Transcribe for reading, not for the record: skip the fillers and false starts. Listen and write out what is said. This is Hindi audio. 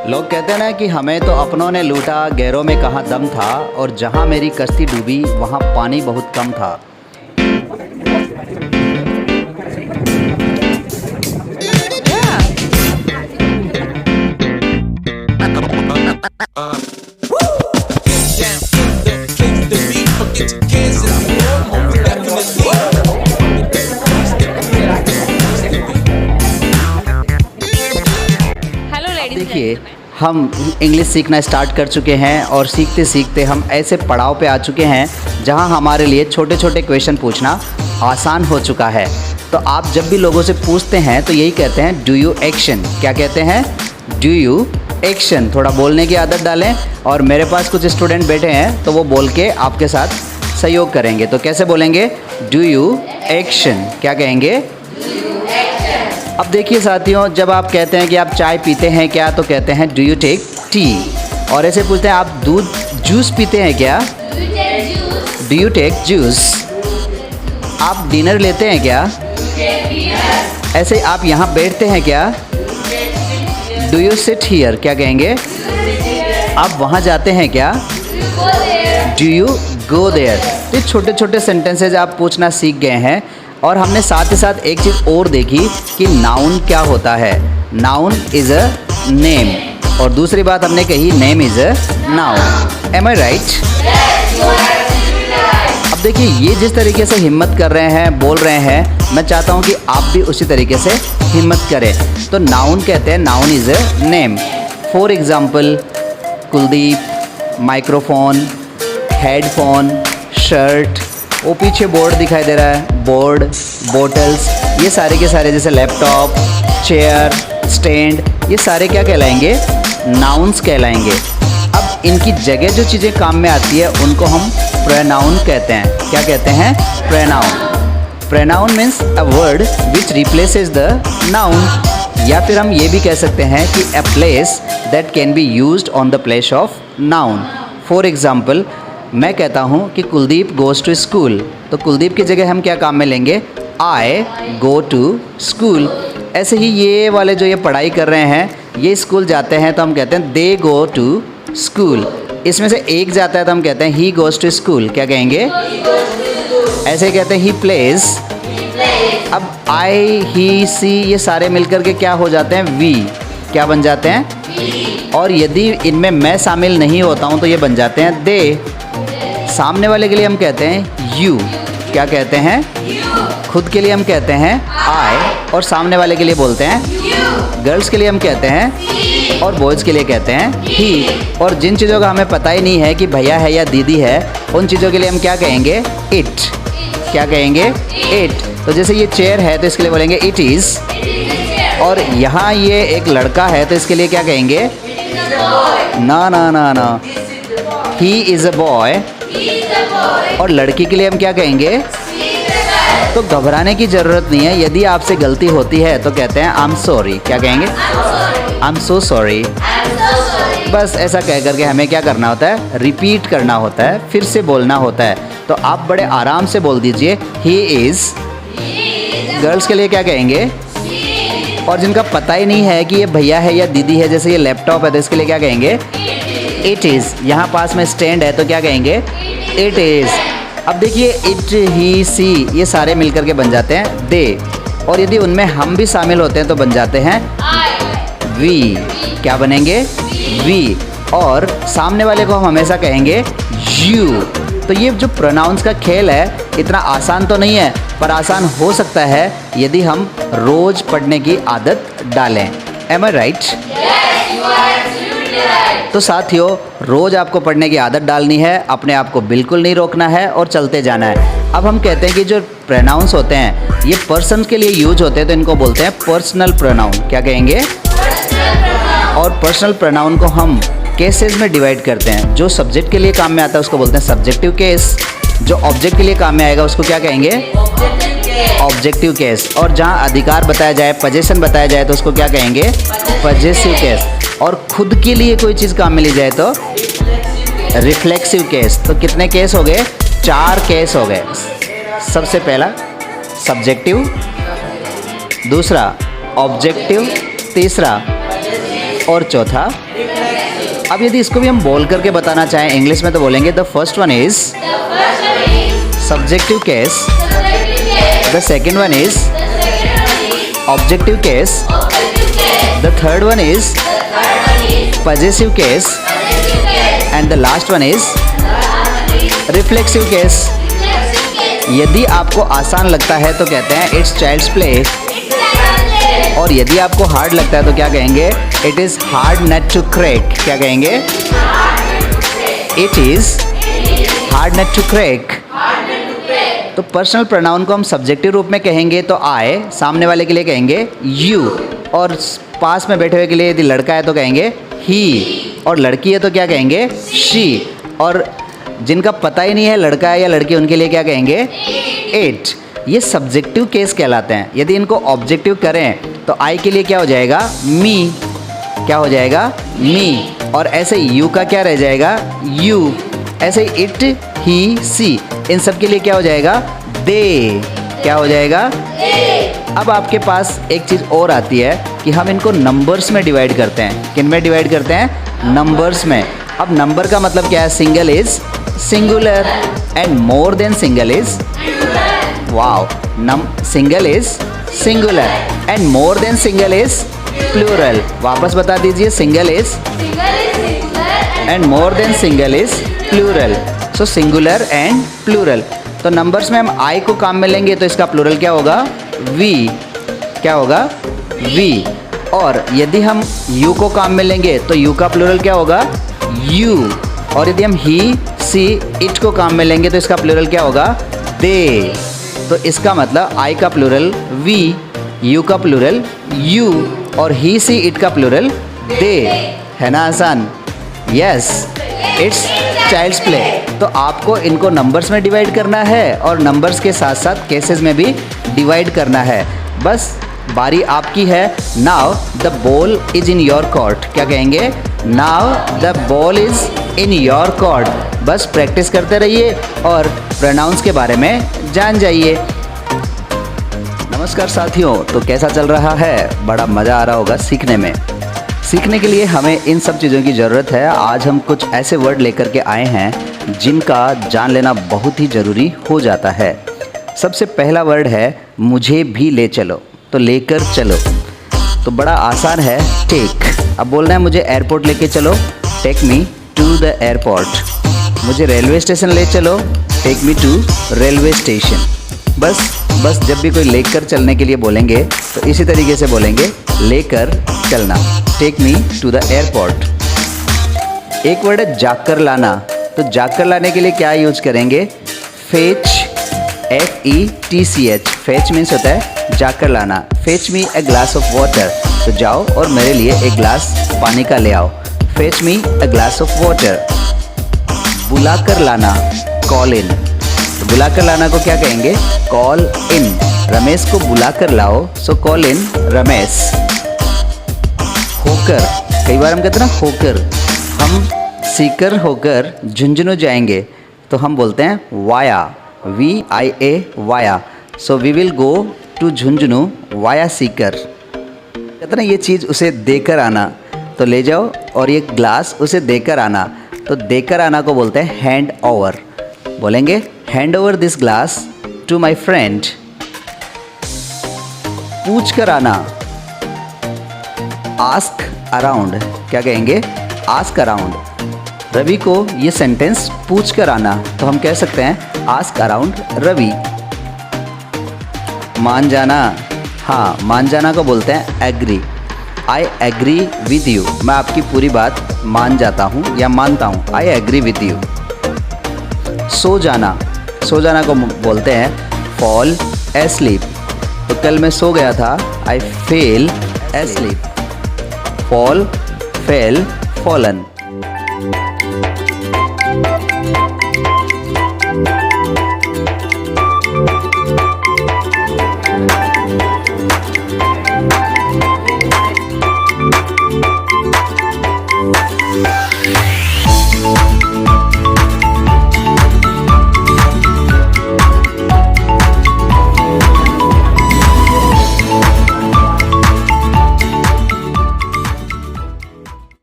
लोग कहते हैं ना कि हमें तो अपनों ने लूटा, गैरों में कहाँ दम था, और जहाँ मेरी कश्ती डूबी वहाँ पानी बहुत कम था। देखिए, हम इंग्लिश सीखना स्टार्ट कर चुके हैं और सीखते सीखते हम ऐसे पड़ाव पे आ चुके हैं जहां हमारे लिए छोटे छोटे क्वेश्चन पूछना आसान हो चुका है। तो आप जब भी लोगों से पूछते हैं तो यही कहते हैं डू यू एक्शन। क्या कहते हैं? Do you action. थोड़ा बोलने की आदत डालें। और मेरे पास कुछ स्टूडेंट बैठे हैं तो वो बोल के आपके साथ सहयोग करेंगे। तो कैसे बोलेंगे? Do you action. क्या कहेंगे? अब देखिए साथियों, जब आप कहते हैं कि आप चाय पीते हैं क्या, तो कहते हैं डू यू टेक टी। और ऐसे पूछते हैं आप दूध जूस पीते हैं क्या, डू यू टेक जूस। आप डिनर लेते हैं क्या, ऐसे आप यहाँ बैठते हैं क्या, डू यू सिट हियर। क्या कहेंगे? आप वहाँ जाते हैं क्या, डू यू गो देयर। तो छोटे छोटे सेंटेंसेज आप पूछना सीख गए हैं। और हमने साथ ही साथ एक चीज़ और देखी कि नाउन क्या होता है। नाउन इज़ अ नेम, और दूसरी बात हमने कही name is a noun. Am I right? अब देखिए, ये जिस तरीके से हिम्मत कर रहे हैं, बोल रहे हैं, मैं चाहता हूँ कि आप भी उसी तरीके से हिम्मत करें। तो नाउन कहते हैं, noun is a name. For example, Kuldeep, microphone, headphone, shirt, वो पीछे बोर्ड दिखाई दे रहा है, बोर्ड, बोटल्स, ये सारे के सारे, जैसे लैपटॉप, चेयर, स्टैंड, ये सारे क्या कहलाएंगे? नाउन्स कहलाएंगे। अब इनकी जगह जो चीज़ें काम में आती है उनको हम प्रोनाउन कहते हैं। क्या कहते हैं? Pronoun. Pronoun means a word which replaces the noun, या फिर हम ये भी कह सकते हैं कि a place that can be used on the place of noun. For example, मैं कहता हूँ कि कुलदीप गोज़ टू स्कूल, तो कुलदीप की जगह हम क्या काम में लेंगे? आई गो टू स्कूल। ऐसे ही ये वाले जो ये पढ़ाई कर रहे हैं, ये स्कूल जाते हैं, तो हम कहते हैं दे गो टू स्कूल। इसमें से एक जाता है तो हम कहते हैं ही गोज़ टू स्कूल। क्या कहेंगे? ऐसे ही कहते हैं ही प्लेज। अब आई, ही, सी, ये सारे मिलकर के क्या हो जाते हैं? वी। क्या बन जाते हैं? और यदि इनमें मैं शामिल नहीं होता हूँ तो ये बन जाते हैं दे। सामने वाले के लिए हम कहते हैं यू। क्या कहते हैं? खुद के लिए हम कहते हैं आई, और सामने वाले के लिए बोलते हैं। गर्ल्स के लिए हम कहते हैं, और बॉयज़ के लिए कहते हैं ही। और जिन चीज़ों का हमें पता ही नहीं है कि भैया है या दीदी है, उन चीज़ों के लिए हम क्या कहेंगे? इट। क्या कहेंगे? इट। तो जैसे ये चेयर है तो इसके लिए बोलेंगे इट इज़। और यहाँ ये एक लड़का है तो इसके लिए क्या कहेंगे? ना ना ना ना, ही इज़ अ बॉय। और लड़की के लिए हम क्या कहेंगे? तो घबराने की ज़रूरत नहीं है। यदि आपसे गलती होती है तो कहते हैं आई एम सॉरी। क्या कहेंगे? I am so sorry. बस ऐसा कह करके हमें क्या करना होता है? रिपीट करना होता है, फिर से बोलना होता है। तो आप बड़े आराम से बोल दीजिए ही इज़। गर्ल्स के लिए क्या कहेंगे? और जिनका पता ही नहीं है कि ये भैया है या दीदी है, जैसे ये लैपटॉप है तो इसके लिए क्या कहेंगे? It is. यहाँ पास में स्टैंड है तो क्या कहेंगे? It is. अब देखिए, इट, ही, सी, ये सारे मिलकर के बन जाते हैं दे। और यदि उनमें हम भी शामिल होते हैं तो बन जाते हैं वी। क्या बनेंगे? वी। और सामने वाले को हम हमेशा कहेंगे यू। तो ये जो प्रोनाउंस का खेल है, इतना आसान तो नहीं है, पर आसान हो सकता है यदि हम रोज़ पढ़ने की आदत डालें। M I right? तो साथियों, रोज़ आपको पढ़ने की आदत डालनी है, अपने आप को बिल्कुल नहीं रोकना है और चलते जाना है। अब हम कहते हैं कि जो प्रोनाउंस होते हैं ये पर्सन के लिए यूज होते हैं, तो इनको बोलते हैं पर्सनल प्रोनाउन। क्या कहेंगे? और पर्सनल प्रोनाउन को हम केसेस में डिवाइड करते हैं। जो सब्जेक्ट के लिए काम में आता है उसको बोलते हैं सब्जेक्टिव केस। जो ऑब्जेक्ट के लिए काम में आएगा उसको क्या कहेंगे? Objective case. और जहाँ अधिकार बताया जाए, पोजीशन बताया जाए, तो उसको क्या कहेंगे? Possessive case. और खुद के लिए कोई चीज़ काम में ली जाए तो रिफ्लेक्सिव केस। तो कितने केस हो गए? 4 केस हो गए। सबसे पहला सब्जेक्टिव, दूसरा ऑब्जेक्टिव, तीसरा और चौथा। अब यदि इसको भी हम बोल करके बताना चाहें इंग्लिश में तो बोलेंगे the first one is subjective case, the second one is objective case, the third one is possessive case and the last one is reflexive case. यदि आपको आसान लगता है तो कहते हैं इट्स चाइल्ड्स प्ले, और यदि आपको हार्ड लगता है तो क्या कहेंगे? It is hard nut to crack. क्या कहेंगे? It is hard nut to crack. तो पर्सनल प्रोनाउन को हम सब्जेक्टिव रूप में कहेंगे तो आई, सामने वाले के लिए कहेंगे यू, और पास में बैठे हुए के लिए यदि लड़का है तो कहेंगे ही, और लड़की है तो क्या कहेंगे? शी, और जिनका पता ही नहीं है लड़का है या लड़की उनके लिए क्या कहेंगे? इट। ये सब्जेक्टिव केस कहलाते हैं। यदि इनको ऑब्जेक्टिव करें तो आई के लिए क्या हो जाएगा? मी। क्या हो जाएगा? मी। और ऐसे यू का क्या रह जाएगा? यू। ऐसे इट, ही, सी, इन सब के लिए क्या हो जाएगा? दे। क्या हो जाएगा? अब आपके पास एक चीज़ और आती है कि हम इनको नंबर्स में डिवाइड करते हैं। किन में डिवाइड करते हैं? नंबर्स में। अब नंबर का मतलब क्या है? Single is singular and more than single is wow, single is singular and more than single is plural. वापस बता दीजिए, single is and more than single is plural. So singular and plural. तो नंबर्स में हम आई को काम में लेंगे तो इसका प्लूरल क्या होगा? वी। क्या होगा? वी। और यदि हम यू को काम में लेंगे तो यू का प्लूरल क्या होगा? यू। और यदि हम ही, सी, इट को काम में लेंगे तो इसका प्लूरल क्या होगा? दे। तो इसका मतलब आई का प्लूरल वी, यू का प्लूरल यू, और ही, सी, इट का प्लूरल दे। है ना आसान? Yes, it's child's play. तो आपको इनको नंबर्स में डिवाइड करना है और नंबर्स के साथ साथ केसेस में भी डिवाइड करना है। बस बारी आपकी है। Now the ball is in your court. क्या कहेंगे? Now the ball is in your court. बस प्रैक्टिस करते रहिए और प्रोनाउंस के बारे में जान जाइए। नमस्कार साथियों, तो कैसा चल रहा है? बड़ा मज़ा आ रहा होगा सीखने में। सीखने के लिए हमें इन सब चीज़ों की ज़रूरत है। आज हम कुछ ऐसे वर्ड लेकर के आए हैं जिनका जान लेना बहुत ही ज़रूरी हो जाता है। सबसे पहला वर्ड है मुझे भी ले चलो। तो लेकर चलो तो बड़ा आसान है, टेक। अब बोलना है मुझे एयरपोर्ट लेके चलो, take me to the airport. मुझे रेलवे स्टेशन ले चलो, take me to railway station. बस जब भी कोई लेकर चलने के लिए बोलेंगे तो इसी तरीके से बोलेंगे, लेकर चलना, take me to the airport. एक वर्ड है जाकर लाना। तो जाकर लाने के लिए क्या यूज करेंगे? Fetch, FETCH। फेच मीन्स होता है जाकर लाना। Fetch me a glass of water. तो जाओ और मेरे लिए एक ग्लास पानी का ले आओ, fetch me a glass of water. बुलाकर लाना, कॉल इन। तो बुलाकर लाना को क्या कहेंगे? Call in. रमेश को बुलाकर लाओ, सो कॉल इन रमेश। होकर, कई बार हम कहते हैं ना होकर। हम सीकर होकर झुंझुनू जाएंगे तो हम बोलते हैं via, VIA, via. So we will go to Jhunjhunu via Sikar. कहते ना ये चीज़ उसे देकर आना, तो ले जाओ और ये ग्लास उसे देकर आना। तो देकर आना को बोलते हैं हैंड ओवर। बोलेंगे hand over this glass to my friend. पूछ कर आना, आस्क अराउंड। क्या कहेंगे? Ask around. रवि को ये सेंटेंस पूछ कर आना, तो हम कह सकते हैं आस्क अराउंड रवि। मान जाना, हाँ, मान जाना को बोलते हैं agree. I agree with you. मैं आपकी पूरी बात मान जाता हूँ या मानता हूँ, आई एग्री विद यू। सो जाना, सो जाना को बोलते हैं फॉल एस्लीप। तो कल मैं सो गया था, I fell asleep. Fall, fell, fallen.